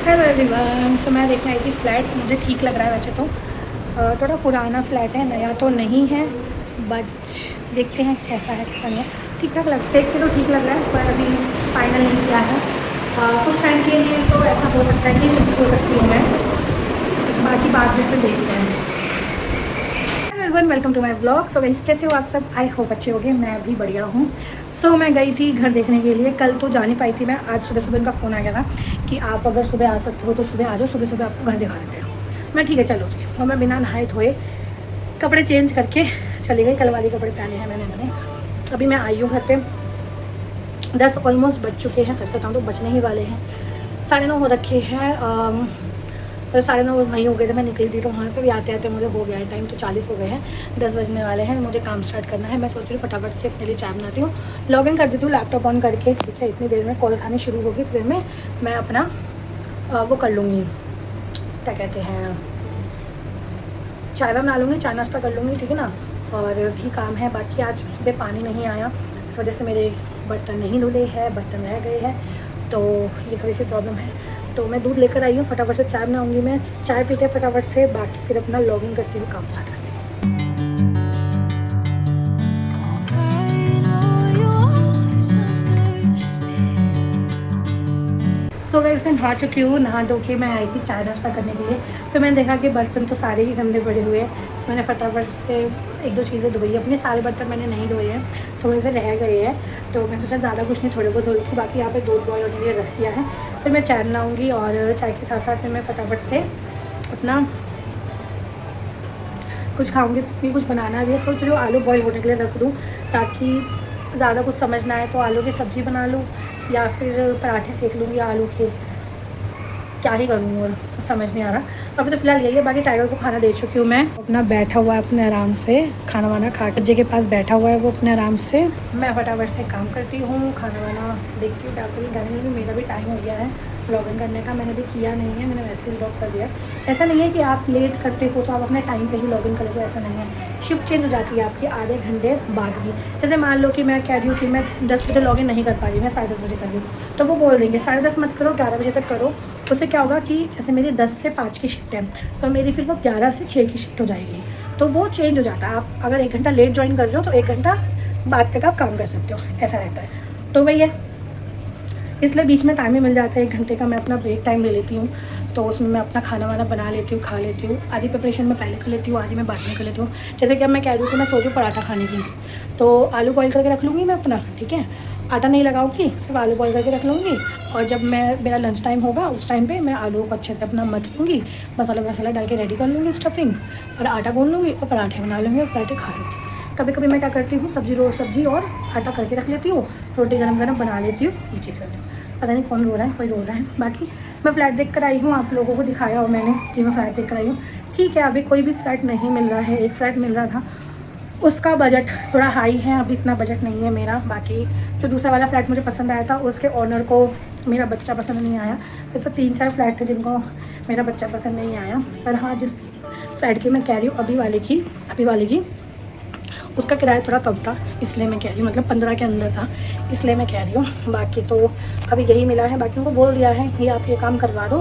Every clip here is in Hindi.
Hello everyone. तो मैं देखने आई थी फ्लैट। मुझे ठीक लग रहा है वैसे तो। थोड़ा पुराना फ्लैट है, नया तो नहीं है, बट देखते हैं कैसा है कैसा नहीं है। ठीक ठाक देख के तो ठीक लग रहा है, पर अभी फाइनल नहीं किया है। कुछ टाइम के लिए तो ऐसा हो सकता है कि शिफ्ट हो सकती हूँ मैं, बाकी बाद में फिर देखते हैं। Everyone, welcome to my blog. So guys, कैसे हो आप सब? आई होप अच्छे होगे। मैं भी बढ़िया हूँ। सो मैं गई थी घर देखने के लिए। कल तो जा नहीं पाई थी मैं। आज सुबह सुबह उनका फ़ोन आ गया था कि आप अगर सुबह आ सकते हो तो सुबह आ जाओ, सुबह सुबह आपको घर दिखा देते हैं। मैं ठीक है चलो जी। और मैं बिना नहाए धोए कपड़े चेंज करके चली गई। कल वाले कपड़े पहने हैं मैंने। अभी मैं आई हूँ घर पे। 10 ऑलमोस्ट बज चुके हैं। सच बताऊँ तो बजने ही वाले हैं। 9:30 हो रखे हैं। तो 9:30 वहीं हो गए थे। मैं निकली थी तो वहाँ पे भी आते आते मुझे हो गया है टाइम, तो 40 हो गए हैं। 10 बजने वाले हैं। मुझे काम स्टार्ट करना है। मैं सोच रही हूँ फटाफट से अपने लिए चाय बनाती हूँ, लॉग इन कर देती हूँ लैपटॉप ऑन करके। ठीक है, इतनी देर में कॉल्स आनी शुरू होगी, फिर में मैं अपना वो कर लूँगी, क्या कहते हैं, चाय बना लूँगी, चाय नाश्ता कर लूँगी। ठीक है ना। और भी काम है बाकी। आज सुबह पानी नहीं आया, इस वजह से मेरे बर्तन नहीं धुले हैं, बर्तन रह गए हैं, तो ये थोड़ी सी प्रॉब्लम है। तो मैं दूध लेकर आई हूँ, फटाफट से चाय बनाऊँगी। मैं चाय पीते फटाफट से, बाकी फिर अपना लॉगिन करती हूँ, काम स्टार्ट करती हूँ। सो गाइस, मैं नहा चुकी हूँ। नहा धो के मैं आई थी चाय नाश्ता करने के लिए। फिर मैंने देखा कि बर्तन तो सारे ही गंदे पड़े हुए हैं। मैंने फटाफट से एक दो चीज़ें धोई। अपने सारे बर्तन मैंने नहीं धोए हैं, थोड़े से रह गए हैं, तो मैं सोचा ज़्यादा कुछ नहीं, थोड़े बहुत धो थी। बाकी यहाँ पे दूध बॉयल होने के लिए रख दिया है। फिर मैं चाय बनाऊँगी और चाय के साथ साथ में मैं फटाफट से अपना कुछ खाऊंगी भी। कुछ बनाना भी है, सोच रही हूँ आलू बॉईल होने के लिए रख दूँ, ताकि ज़्यादा कुछ समझ ना आए तो आलू की सब्ज़ी बना लूँ या फिर पराठे सेक लूँगी आलू के। क्या ही करूँ और समझ नहीं आ रहा। अभी तो फिलहाल यही है। बाकी टाइगर को खाना दे चुकी हूँ मैं। अपना बैठा हुआ है अपने आराम से, खाना वाना खा के के पास बैठा हुआ है वो अपने आराम से। मैं फटाफट से काम करती हूँ, खाना वाना देखती हूँ क्या करूँ क्या नहीं। मेरा भी टाइम हो गया है लॉग इन करने का। मैंने भी किया नहीं है, मैंने वैसे ही लॉग कर दिया। ऐसा नहीं है कि आप लेट करते हो तो आप अपने टाइम पे ही लॉग इन करोगे, ऐसा नहीं है। शिफ्ट चेंज हो जाती है आपकी आधे घंटे बाद की। जैसे मान लो कि मैं कह रही हूँ कि मैं 10 बजे लॉग इन नहीं कर पा रही, मैं 10:30 बजे कर रही हूँ, तो वो बोल देंगे 10:30 मत करो, 11 बजे तक करो। उससे क्या होगा कि जैसे मेरी 10 से 5 की शिफ्ट है, तो मेरी फिर वो 11 से 6 की शिफ्ट हो जाएगी। तो वो चेंज हो जाता है। आप अगर 1 घंटा लेट ज्वाइन कर रहे हो तो 1 घंटा बाद तक आप काम कर सकते हो, ऐसा रहता है। तो वही है, इसलिए बीच में टाइम ही मिल जाता है 1 घंटे का। मैं अपना ब्रेक टाइम ले लेती हूँ, तो उसमें मैं अपना खाना वाना बना लेती हूँ, खा लेती हूँ। आधी प्रिपरेशन मैं पहले कर लेती हूँ, आधी मैं बाद में कर लेती हूँ। जैसे कि अब मैं कह रही हूँ कि मैं सोचूँ पराठा खाने की, तो आलू बॉईल करके रख लूँगी मैं अपना। ठीक है, आटा नहीं लगाऊंगी, सिर्फ आलू बॉईल करके रख लूँगी। और जब मेरा लंच टाइम होगा उस टाइम पे मैं आलू को अच्छे से अपना मथ लूँगी, मसाला वसाला डाल के रेडी कर लूँगी स्टफिंग, और आटा गूँध लूँगी और पराठे बना लूँगी और पराठे खा लूँगी। कभी कभी मैं क्या करती हूँ, सब्जी और आटा करके रख लेती हूँ, रोटी गरम गरम बना लेती हूँ, ये चीज़ करती हूँ। पता नहीं कौन रो रहा है, कोई रो रहा है। बाकी मैं फ़्लैट देख कर आई हूँ, आप लोगों को दिखाया हो मैंने कि मैं फ़्लैट देख कर आई हूँ। ठीक है, अभी कोई भी फ़्लैट नहीं मिल रहा है। एक फ़्लैट मिल रहा था, उसका बजट थोड़ा हाई है, अभी इतना बजट नहीं है मेरा। बाकी जो दूसरा वाला फ्लैट मुझे पसंद आया था, उसके ऑनर को मेरा बच्चा पसंद नहीं आया। फिर तो 3-4 फ्लैट थे जिनको मेरा बच्चा पसंद नहीं आया। पर हाँ, जिस फ्लैट की मैं कह रही हूँ अभी वाले की उसका किराया थोड़ा कम था, इसलिए मैं कह रही हूँ, मतलब 15 के अंदर था, इसलिए मैं कह रही हूँ। बाकी तो अभी यही मिला है। बाकी उनको बोल दिया है कि आप ये काम करवा दो,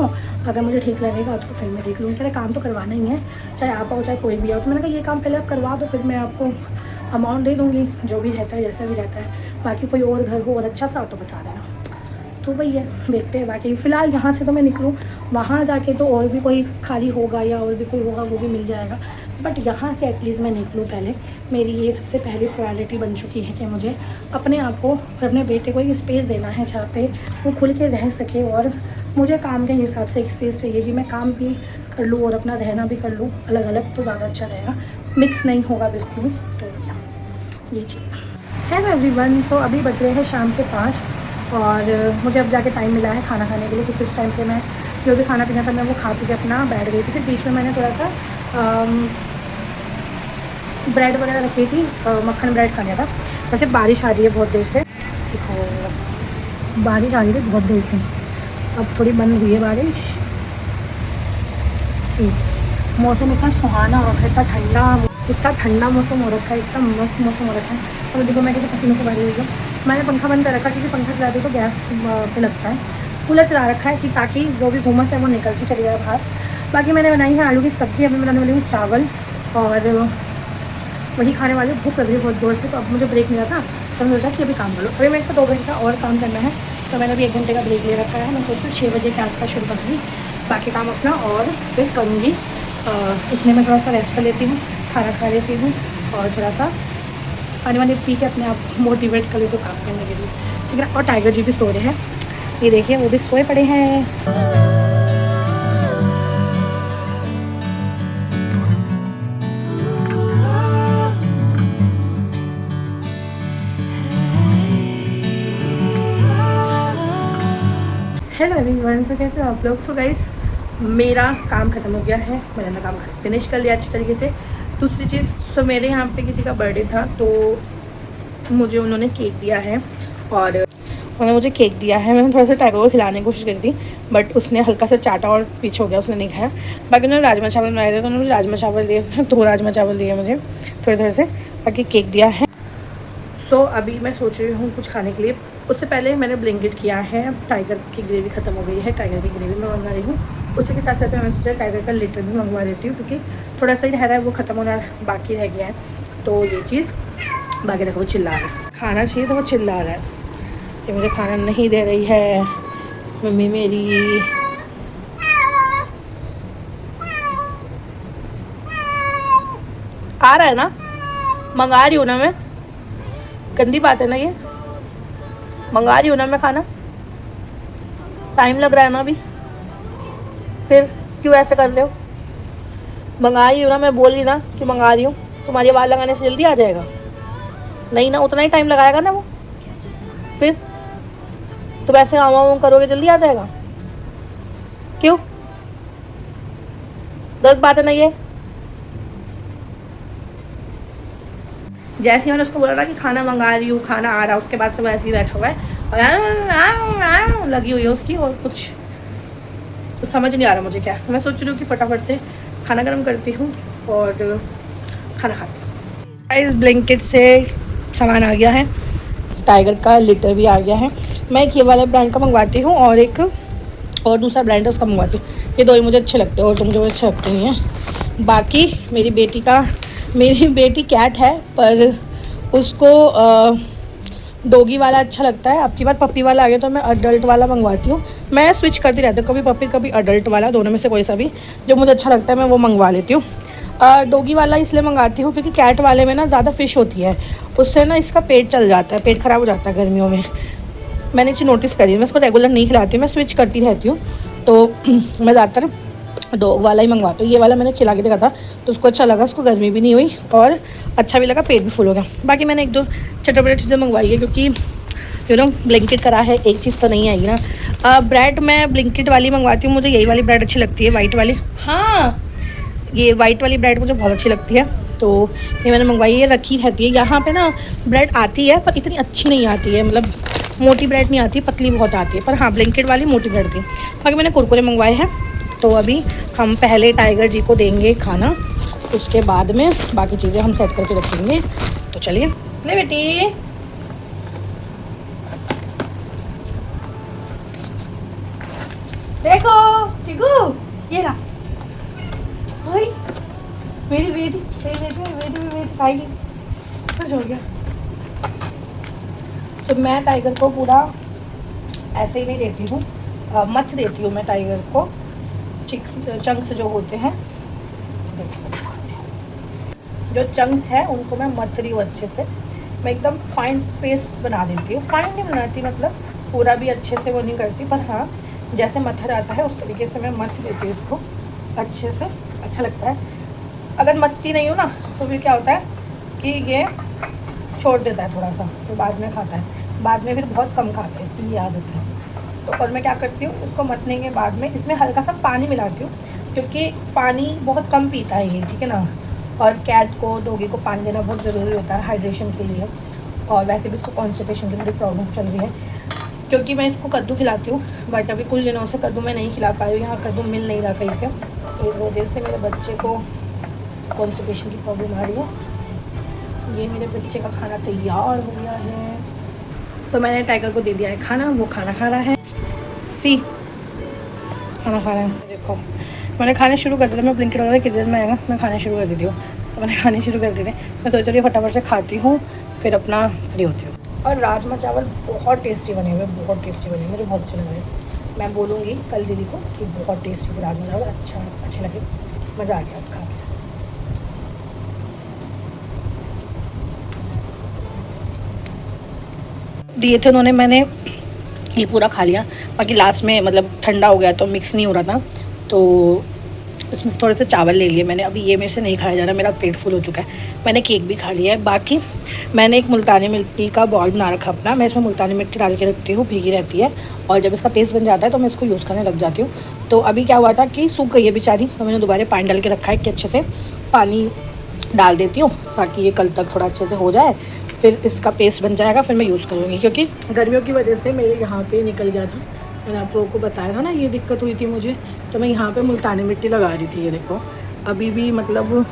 अगर मुझे ठीक लगेगा तो फिर मैं देख लूँगी। क्या काम तो करवाना ही है, चाहे आप आओ चाहे कोई भी आओ। तो मैंने कहा ये काम पहले आप करवा दो, फिर मैं आपको अमाउंट दे दूँगी, जो भी रहता है जैसा भी रहता है। बाकी कोई और घर हो और अच्छा सा तो बता देना। तो वही है, देखते हैं। बाकी फ़िलहाल यहाँ से तो मैं निकलूँ, वहाँ जाके तो और भी कोई खाली होगा या और भी कोई होगा, वो भी मिल जाएगा। बट यहाँ से एटलीस्ट मैं निकलूँ पहले। मेरी ये सबसे पहली प्रायोरिटी बन चुकी है कि मुझे अपने आप को और अपने बेटे को एक स्पेस देना है जहाँ पे वो खुल के रह सके। और मुझे काम के हिसाब से एक स्पेस चाहिए कि मैं काम भी कर लूँ और अपना रहना भी कर लूँ अलग अलग, तो ज़्यादा अच्छा रहेगा। मिक्स नहीं होगा बिल्कुल भी। तो ये चीज़ है एवरीवन। सो अभी बज रहे हैं शाम के 5 और मुझे अब जाके टाइम मिला है खाना खाने के लिए, क्योंकि उस टाइम पे मैं जो भी खाना पीना था मैं वो खा पी के अपना बैठ गई थी। फिर बीच में मैंने थोड़ा सा ब्रेड वगैरह रखी थी, मक्खन ब्रेड खा लिया था। वैसे बारिश आ रही है बहुत देर से, देखो बारिश आ रही थी बहुत देर से, अब थोड़ी बंद हुई है बारिश। सी मौसम इतना सुहाना हो रखा है, इतना ठंडा मौसम हो रखा है, इतना मस्त मौसम हो रखा है। और देखो मैं कैसे पसीने से भरी हुई हूँ। मैंने पंखा बंद कर रखा क्योंकि पंखा चलाते तो गैस पे लगता है, कूलर चला रखा है कि ताकि जो भी घुमस है वो निकल के चली जाए बाहर। बाकी मैंने बनाई है आलू की सब्ज़ी, अभी बनाने वाली हूँ चावल और वही खाने वाली। भूख लग रही है बहुत ज़ोर से, तो अब मुझे ब्रेक मिला था तो मैंने सोचा कि अभी काम कर लो। अभी मेरे को 2 घंटे का और काम करना है, तो मैंने अभी 1 घंटे का ब्रेक ले रखा है। मैं सोचती हूँ 6 बजे के आसपास शुरू करूँगी बाकी काम अपना और फिर करूँगी। इतने में थोड़ा सा रेस्ट कर लेती हूँ, खाना खा लेती हूँ और थोड़ा सा पानी वानी पी के अपने आप मोटिवेट कर लेती हूँ काम करने के लिए, ठीक है। और टाइगर जी भी सो रहे हैं, ये देखिए वो भी सोए पड़े हैं। हेलो एवरीवन, सो कैसे हो आप लोग। सो गाइस, मेरा काम ख़त्म हो गया है, मैंने अपना काम फिनिश कर लिया अच्छी तरीके से। दूसरी चीज़, सो मेरे यहाँ पे किसी का बर्थडे था तो मुझे उन्होंने केक दिया है और उन्होंने मुझे केक दिया है। मैंने थोड़ा सा टाइगर को खिलाने की कोशिश करी थी बट उसने हल्का सा चाटा और पीछे हो गया, उसने नहीं खाया। बाकी उन्होंने राजमा चावल बनाए थे तो उन्होंने राजमा चावल दिए, 2 राजमा चावल दिए मुझे थोड़े थोड़े से, बाकी केक दिया है। सो अभी मैं सोच रही हूँ कुछ खाने के लिए। उससे पहले मैंने ब्लिंकिट किया है, टाइगर की ग्रेवी ख़त्म हो गई है, टाइगर की ग्रेवी मैं मंगा रही हूँ। उसी के साथ साथ मैंने सोचा टाइगर का लिटर भी मंगवा देती हूँ क्योंकि थोड़ा सा ही रह रहा है, वो ख़त्म होना बाकी रह गया है। तो ये चीज़, बाकी देखो वो चिल्ला रहा है, खाना चाहिए तो वो चिल्ला रहा है कि मुझे खाना नहीं दे रही है मम्मी मेरी। आ रहा है ना, मंगा रही हूँ ना मैं, गंदी बात है ना ये, मंगा रही हूँ ना मैं खाना, टाइम लग रहा है ना अभी, फिर क्यों ऐसे कर रहे हो। मंगा रही हूँ ना, मैं बोल रही ना कि मंगा रही हूँ, तुम्हारी आवाज़ लगाने से जल्दी आ जाएगा नहीं ना, उतना ही टाइम लगाएगा ना वो, फिर तुम ऐसे आवाज़ करोगे जल्दी आ जाएगा क्यों, गलत बात है ना ये। जैसे ही मैंने उसको बोला ना कि खाना मंगा रही हूँ, खाना आ रहा है, उसके बाद से वो ऐसे ही बैठा हुआ है और लगी हुई है उसकी, और कुछ समझ नहीं आ रहा मुझे क्या। मैं सोच रही हूँ कि फटाफट से खाना गर्म करती हूँ और खाना खाती हूँ। इस ब्लैंकेट से सामान आ गया है, टाइगर का लिटर भी आ गया है। मैं एक ये वाले ब्रांड का मंगवाती हूँ और एक और दूसरा ब्रांड है उसका मंगवाती हूँ। ये 2 ही मुझे अच्छे लगते हैं और तो मुझे वो अच्छे लगते नहीं हैं। बाकी मेरी बेटी कैट है पर उसको डॉगी वाला अच्छा लगता है। अब की बार पपी वाला आ गया तो मैं अडल्ट वाला मंगवाती हूँ। मैं स्विच करती रहती हूँ, कभी पपी कभी अडल्ट वाला, दोनों में से कोई सा भी जो मुझे अच्छा लगता है मैं वो मंगवा लेती हूँ। डॉगी वाला इसलिए मंगाती हूँ क्योंकि कैट वाले में ना ज़्यादा फ़िश होती है, उससे ना इसका पेट चल जाता है, पेट ख़राब हो जाता है गर्मियों में। मैंने चीज़ नोटिस करी है, मैं इसको रेगुलर नहीं खिलाती हूँ, मैं स्विच करती रहती हूँ। तो मैं ज़्यादातर डॉग वाला ही मंगवाती हूँ। ये वाला मैंने खिला के देखा था तो उसको अच्छा लगा, उसको गर्मी भी नहीं हुई और अच्छा भी लगा, पेट भी फुल हो गया। बाकी मैंने 1-2 चटपटी चीज़ें मंगवाई है क्योंकि ब्लिंकिट करा है, एक चीज़ तो नहीं आएगी ना। ब्रेड मैं ब्लिंकिट वाली मंगवाती हूँ, मुझे यही वाली ब्रेड अच्छी लगती है, वाइट वाली। हाँ, ये वाइट वाली ब्रेड मुझे बहुत अच्छी लगती है तो ये मैंने मंगवाई है, रखी रहती है। यहाँ पे ना ब्रेड आती है पर इतनी अच्छी नहीं आती है, मतलब मोटी ब्रेड नहीं आती, पतली बहुत आती है। पर हाँ, ब्लिंकिट वाली मोटी ब्रेड थी। बाकी मैंने कुरकुरे मंगवाए हैं। तो अभी हम पहले टाइगर जी को देंगे खाना, उसके बाद में बाकी चीज़ें हम सेट करके रखेंगे। तो चलिए, ले बेटी, देखो टीकू, ये रहा भाई मेरी बेटी खाएगी, खुश हो गया। तो मैं टाइगर को पूरा ऐसे ही नहीं देती हूँ, मत देती हूँ मैं टाइगर को, चंक्स जो होते हैं, जो चंक्स हैं उनको मैं मत रही हूँ अच्छे से, मैं एकदम फाइन पेस्ट बना देती हूँ। फाइन नहीं बनाती, मतलब पूरा भी अच्छे से वो नहीं करती, पर हाँ जैसे मत्था जाता है उस तरीके से मैं मत देती हूँ इसको अच्छे से, अच्छा लगता है। अगर मत्ती नहीं हो ना तो फिर क्या होता है कि ये छोड़ देता है थोड़ा सा, तो बाद में खाता है, बाद में फिर बहुत कम खाता है, इसकी ये आदत है। तो और मैं क्या करती हूँ, इसको मतने के बाद में इसमें हल्का सा पानी मिलाती हूँ क्योंकि पानी बहुत कम पीता है ये, ठीक है ना। और कैट को, डॉगी को पानी देना बहुत ज़रूरी होता है हाइड्रेशन के लिए, और वैसे भी इसको कॉन्स्टिपेशन की थोड़ी प्रॉब्लम चल रही है क्योंकि मैं इसको कद्दू खिलाती हूँ बट अभी कुछ दिनों से कद्दू मैं नहीं खिला पाई हूँ, यहाँ कद्दू मिल नहीं रहा कहीं पे, तो इस वजह से मेरे बच्चे को कॉन्स्टिपेशन की प्रॉब्लम आ रही है। ये मेरे बच्चे का खाना तैयार हो गया है। सो मैंने टाइगर को दे दिया है खाना, वो खाना खा रहा है। सी खाना खा रहे हैं। देखो मैंने खाने शुरू कर दिया, मैं ब्लिंकिट वगैरह कितनी देर में आएगा, मैं खाने शुरू कर देती हूँ। तो मैंने खाने शुरू कर दिए थे, मैं सोच रही हूँ फटाफट से खाती हूँ फिर अपना फ्री होती हूँ। और राजमा चावल बहुत टेस्टी बने हुए, बहुत टेस्टी बने, मुझे बहुत अच्छे लग रहे हैं। मैं बोलूँगी कल दीदी को कि बहुत टेस्टी राजमा चावल, अच्छे लगे, मज़ा आ गया खा के। दिए थे उन्होंने, मैंने ये पूरा खा लिया, बाकी लास्ट में मतलब ठंडा हो गया तो मिक्स नहीं हो रहा था, तो इसमें से थोड़े से चावल ले लिए मैंने। अभी ये मेरे से नहीं खाया जा रहा, मेरा पेट फुल हो चुका है। मैंने केक भी खा लिया है। बाकी मैंने एक मुल्तानी मिट्टी का बॉल बना रखा अपना, मैं इसमें मुल्तानी मिट्टी डाल के रखती हूँ, भीगी रहती है, और जब इसका पेस्ट बन जाता है तो मैं इसको यूज़ करने लग जाती हूँ। तो अभी क्या हुआ था कि सूख गई है बेचारी, तो मैंने दोबारा पानी डाल के रखा है कि अच्छे से पानी डाल देती हूँ ताकि ये कल तक थोड़ा अच्छे से हो जाए, फिर इसका पेस्ट बन जाएगा, फिर मैं यूज़ करूँगी। क्योंकि गर्मियों की वजह से मेरे यहाँ पे निकल गया था, मैंने आप लोगों को बताया था ना, ये दिक्कत हुई थी मुझे, तो मैं यहाँ पे मुल्तानी मिट्टी लगा रही थी। ये देखो अभी भी मतलब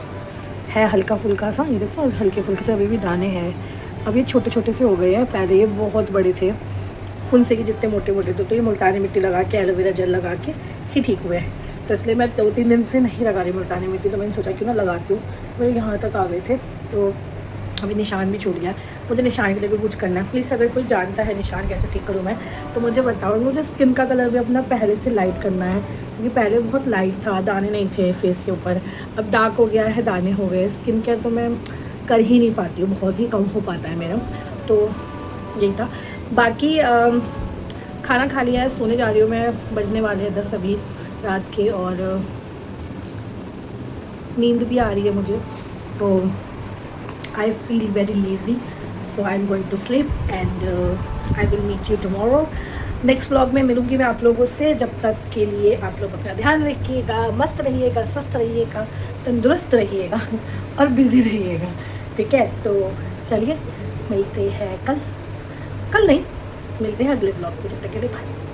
है हल्का फुल्का सा, ये देखो हल्के फुल्के से अभी भी दाने हैं। अब ये छोटे छोटे से हो गए हैं, पहले ये बहुत बड़े थे, फुनसे के जितने मोटे मोटे थे। तो ये मुल्तानी मिट्टी लगा के, एलोवेरा जेल लगा के ही ठीक हुए हैं। तो इसलिए मैं 2-3 दिन से नहीं लगा रही मुल्तानी मिट्टी, तो मैंने सोचा क्यों ना लगाती हूँ। मेरे यहाँ तक आ गए थे, तो अभी निशान भी छूट गया। मुझे निशान के लिए भी कुछ करना है। प्लीज़ अगर कोई जानता है निशान कैसे ठीक करूँ मैं, तो मुझे बताओ। मुझे स्किन का कलर भी अपना पहले से लाइट करना है, क्योंकि पहले बहुत लाइट था, दाने नहीं थे फेस के ऊपर, अब डार्क हो गया है, दाने हो गए। स्किन केयर तो मैं कर ही नहीं पाती हूँ, बहुत ही कम हो पाता है मेरा। तो यही था। बाकी खाना खा लिया है, सोने जा रही हूँ मैं, बजने वाले हैं 10 अभी रात के, और नींद भी आ रही है मुझे, तो I feel very lazy, so I'm going to sleep and I will meet you tomorrow. Next vlog में मिलूँगी मैं आप लोगों से। जब तक के लिए आप लोग अपना ध्यान रखिएगा, मस्त रहिएगा, स्वस्थ रहिएगा, तंदुरुस्त रहिएगा और बिज़ी रहिएगा, ठीक है। तो चलिए मिलते हैं कल नहीं, मिलते हैं अगले व्लॉग में। जब तक के लिए बाय।